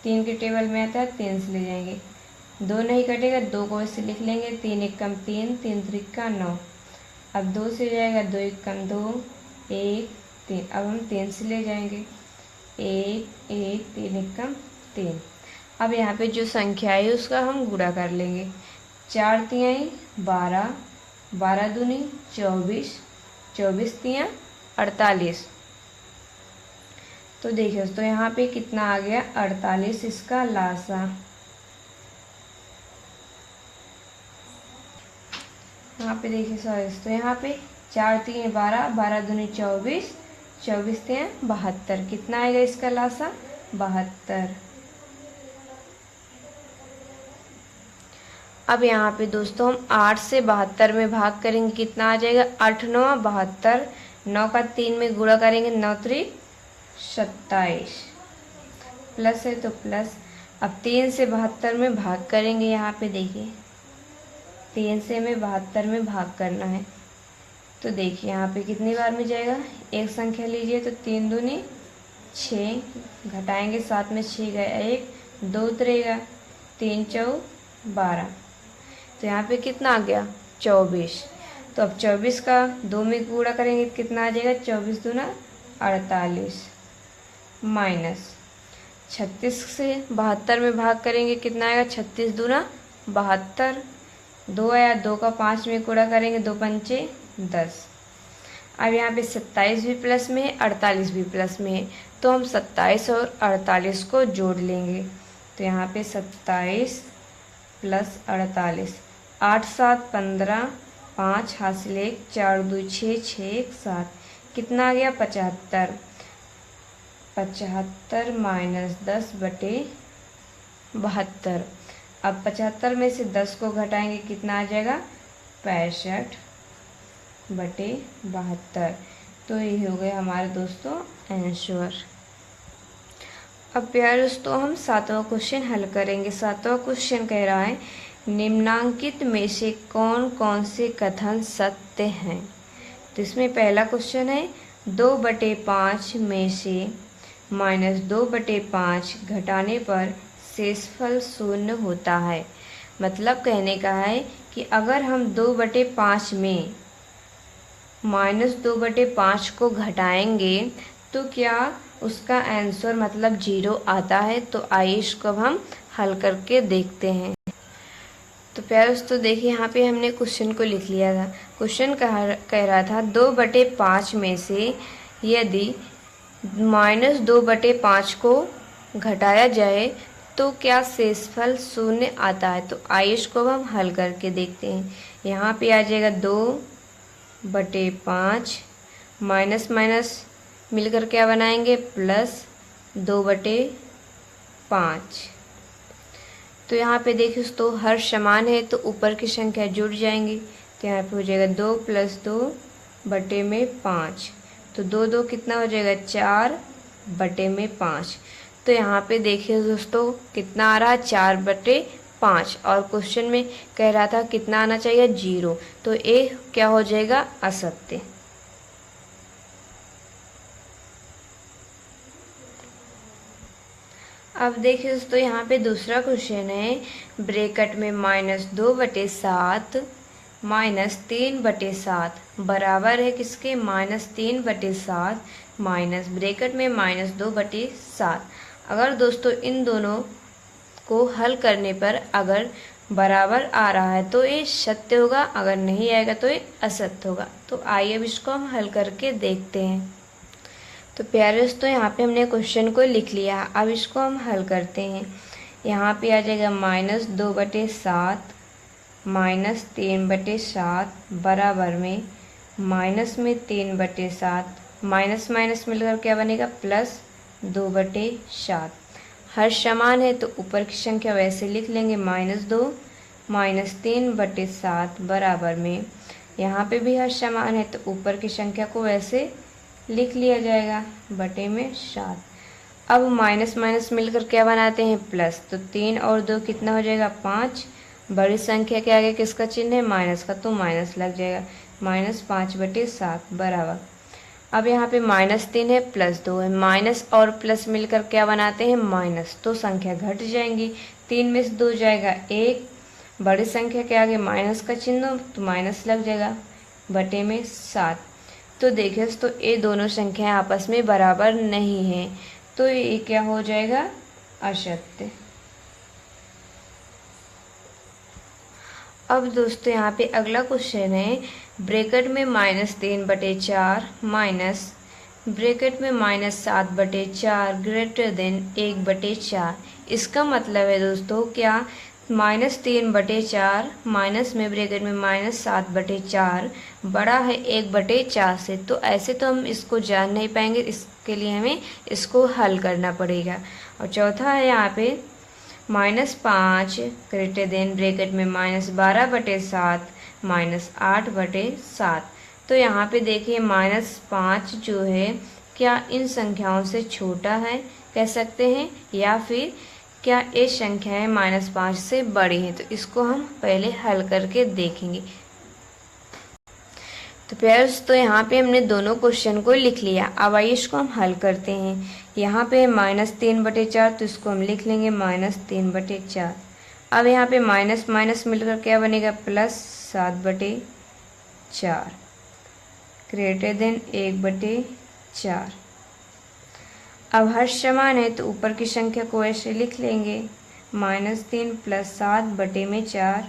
3 के टेबल में आता है, 3 से ले जाएंगे, 2 नहीं कटेगा, 2 को ऐसे लिख लेंगे, 3 एक कम 3, 3 त्रिका 9। अब 2 से जाएगा, 2 एक कम 2, 1 3। अब हम 3 से ले जाएंगे, 1 1 3 एक कम 3। अब यहाँ पे जो संख्या है उसका हम गुणा कर लेंगे। 4 तिहाई 12, 12 दूनी 24, 24 तिहाई 48। तो देखिए दोस्तों यहाँ पे कितना आ गया, 48 इसका लासा। यहाँ पे देखिए सॉरी, तो यहाँ पे 4 तिहाई 12, 12 दूनी 24, 24 तिहाई 72। कितना आएगा इसका लासा, 72। अब यहाँ पे दोस्तों हम 8 से 72 में भाग करेंगे, कितना आ जाएगा, 8 9 72। 9 का 3 में गुणा करेंगे, 9 3 27 प्लस है तो प्लस। अब 3 से 72 में भाग करेंगे, यहाँ पे देखिए 3 से हमें 72 में भाग करना है। तो देखिए यहाँ पे कितनी बार में जाएगा, एक संख्या लीजिए तो 3 दूनी 6, घटाएंगे 7 में 6 गया 1, 2 उतरेगा, 3 चौ 12। तो यहाँ पे कितना आ गया 24। तो अब 24 का 2 में गुणा करेंगे कितना आ जाएगा, 24 दूना 48 माइनस 36 से 72 में भाग करेंगे कितना आएगा, 36 दूना 72, 2 आया, 2 का 5 में गुणा करेंगे 2 पंचे 10। अब यहाँ पे 27 भी प्लस में है, 48 भी प्लस में है, तो हम 27 और 48 को जोड़ लेंगे। तो यहाँ पे 27 प्लस 48, 8 7 15, 5 हासिल 1, 4 2 6, 6 1 7, कितना आ गया 75। 75 माइनस 10 बटे 72। अब 75 में से 10 को घटाएंगे कितना आ जाएगा 65 बटे 72। तो ये हो गए हमारे दोस्तों आंसर। अब प्यारे दोस्तों हम 7वां क्वेश्चन हल करेंगे। 7वां क्वेश्चन कह रहा है निम्नांकित में से कौन कौन से कथन सत्य हैं। तो इसमें पहला क्वेश्चन है 2/5 में से -2/5 घटाने पर शेषफल 0 होता है। मतलब कहने का है कि अगर हम 2/5 में -2/5 को घटाएंगे तो क्या उसका आंसर मतलब 0 आता है। तो आइए इसको अब हम हल करके देखते हैं। तो प्यारे दोस्तों देखिए यहाँ पे हमने क्वेश्चन को लिख लिया था। क्वेश्चन कह रहा था 2/5 में से यदि -2/5 को घटाया जाए तो क्या शेषफल 0 आता है। तो आइए इसको हम हल करके देखते हैं। यहाँ पे आ जाएगा 2/5 माइनस माइनस मिलकर क्या बनाएंगे प्लस 2/5। तो यहाँ पे देखिए दोस्तों हर समान है तो ऊपर की संख्या जुड़ जाएंगी। तो यहाँ पे हो जाएगा 2 + 2/5। तो 2 2 कितना हो जाएगा 4/5। तो यहाँ पे देखिए दोस्तों कितना आ रहा है 4/5 और क्वेश्चन में कह रहा था कितना आना चाहिए 0। तो ये क्या हो जाएगा असत्य। अब देखिए दोस्तों यहाँ पे दूसरा क्वेश्चन है ब्रैकेट में -2/7 -3/7 बराबर है किसके -3/7 माइनस ब्रैकेट में -2/7। अगर दोस्तों इन दोनों को हल करने पर अगर बराबर आ रहा है तो ये सत्य होगा, अगर नहीं आएगा तो ये असत्य होगा। तो आइए अब इसको हम हल करके देखते हैं। तो प्यारे दोस्तों यहाँ पे हमने क्वेश्चन को लिख लिया। अब इसको हम हल करते हैं। यहाँ पे आ जाएगा -2/7 -3/7 बराबर में माइनस में 3/7 माइनस माइनस मिलकर क्या बनेगा +2/7। हर समान है तो ऊपर की संख्या वैसे लिख लेंगे -2 -3/7 बराबर में यहाँ पे भी हर समान है तो ऊपर की संख्या को वैसे लिख लिया जाएगा बटे में 7। अब माइनस माइनस मिलकर क्या बनाते हैं प्लस। तो 3 और 2 कितना हो जाएगा 5। बड़ी संख्या के आगे किसका चिन्ह है माइनस का, तो माइनस लग जाएगा -5/7 बराबर। अब यहाँ पे -3 है +2 है, माइनस और प्लस मिलकर क्या बनाते हैं माइनस। तो संख्या घट जाएंगी, 3 में से 2 जाएगा 1, बड़ी संख्या के आगे माइनस का चिन्ह तो माइनस लग जाएगा बटे में 7। तो देखिए तो ये दोनों संख्याएं आपस में बराबर नहीं हैं, तो ये क्या हो जाएगा असत्य। अब दोस्तों यहाँ पे अगला क्वेश्चन है ब्रैकेट में -3/4 माइनस ब्रैकेट में -7/4 ग्रेटर देन 1/4। इसका मतलब है दोस्तों क्या -3/4 माइनस में ब्रैकेट में -7/4 बड़ा है 1/4 से। तो ऐसे तो हम इसको जान नहीं पाएंगे, इसके लिए हमें इसको हल करना पड़ेगा। और चौथा है यहाँ पे -5 ग्रेटर देन ब्रैकेट में -12/7 -8/7। तो यहाँ पे देखिए -5 जो है क्या इन संख्याओं से छोटा है कह सकते हैं, या फिर क्या ये संख्याएं -5 से बड़ी हैं? तो इसको हम पहले हल करके देखेंगे। तो प्यारे दोस्तों, यहाँ पे हमने दोनों क्वेश्चन को लिख लिया। अब आइए इसको हम हल करते हैं। यहाँ पे -3/4, तो इसको हम लिख लेंगे -3/4। अब यहाँ पे माइनस माइनस मिलकर क्या बनेगा? +7/4 ग्रेटर देन 1/4। अब हर समान है तो ऊपर की संख्या को ऐसे लिख लेंगे, -3 + 7/4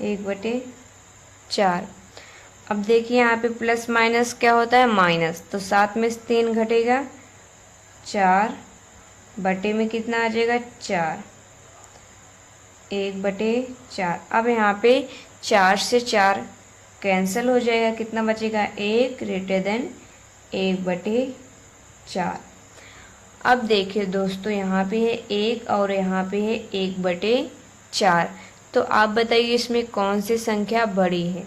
1/4। अब देखिए यहाँ पे प्लस माइनस क्या होता है? माइनस, तो 7 में से 3 घटेगा, 4 बटे में कितना आ जाएगा? 4 1/4। अब यहाँ पे 4 से 4 कैंसिल हो जाएगा, कितना बचेगा? 1 ग्रेटर देन 1/4। अब देखिए दोस्तों, यहाँ पे है 1 और यहाँ पे है 1/4। तो आप बताइए इसमें कौन सी संख्या बड़ी है?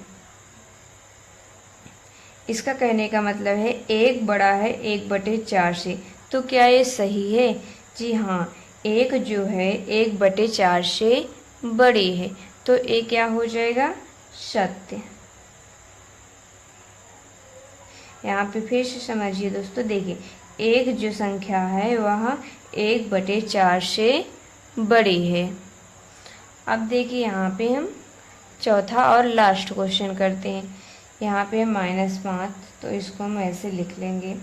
इसका कहने का मतलब है 1 बड़ा है 1/4 से। तो क्या ये सही है? जी हाँ, 1 जो है 1/4 से बड़ी है। तो ये क्या हो जाएगा? सत्य। यहाँ पे फिर से समझिए दोस्तों, देखिए 1 जो संख्या है वह 1/4 से बड़ी है। अब देखिए यहाँ पे हम चौथा और लास्ट क्वेश्चन करते हैं। यहाँ पे -5, तो इसको हम ऐसे लिख लेंगे।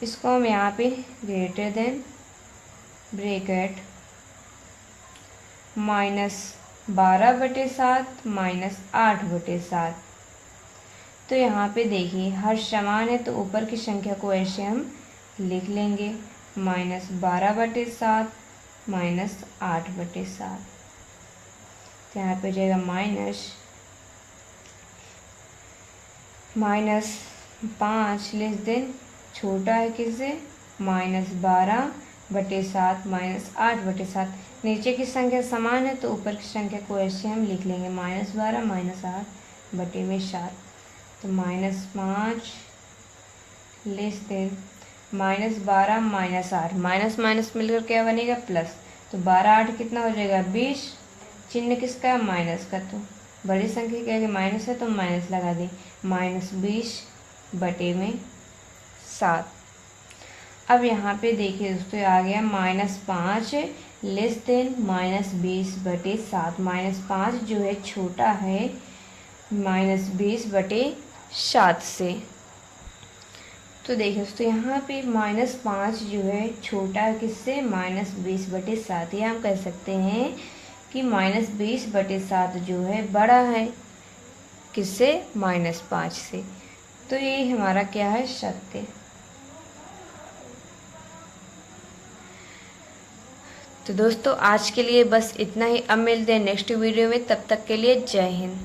इसको हम यहाँ पे ग्रेटर देन ब्रैकेट -12/7 -8/7। तो यहाँ पे देखिए हर समान है तो ऊपर की संख्या को ऐसे हम लिख लेंगे, -12/7 -8/7। तो यहाँ पे जाएगा -5 लेस देन छोटा है किससे? -12/7 -8/7। नीचे की संख्या समान है तो ऊपर की संख्या को ऐसे हम लिख लेंगे, -12 -8/7। तो -5 लेस देन -12 -8, माइनस माइनस मिलकर क्या बनेगा? प्लस। तो 12 8 कितना हो जाएगा? 20। चिन्ह किसका है? माइनस का। तो बड़ी संख्या क्या है? माइनस है तो माइनस लगा दें, -20/7। अब यहाँ पे देखिए दोस्तों आ गया -5 लेस देन -20/7। -5 जो है छोटा है -20/7 से। तो देखिए दोस्तों यहाँ पे -5 जो है छोटा है किससे? -20/7। ये हम कह सकते हैं कि -20/7 जो है बड़ा है किससे? -5 से। तो ये हमारा क्या है? सत्य। तो दोस्तों आज के लिए बस इतना ही। अब मिलते हैं नेक्स्ट वीडियो में, तब तक के लिए जय हिंद।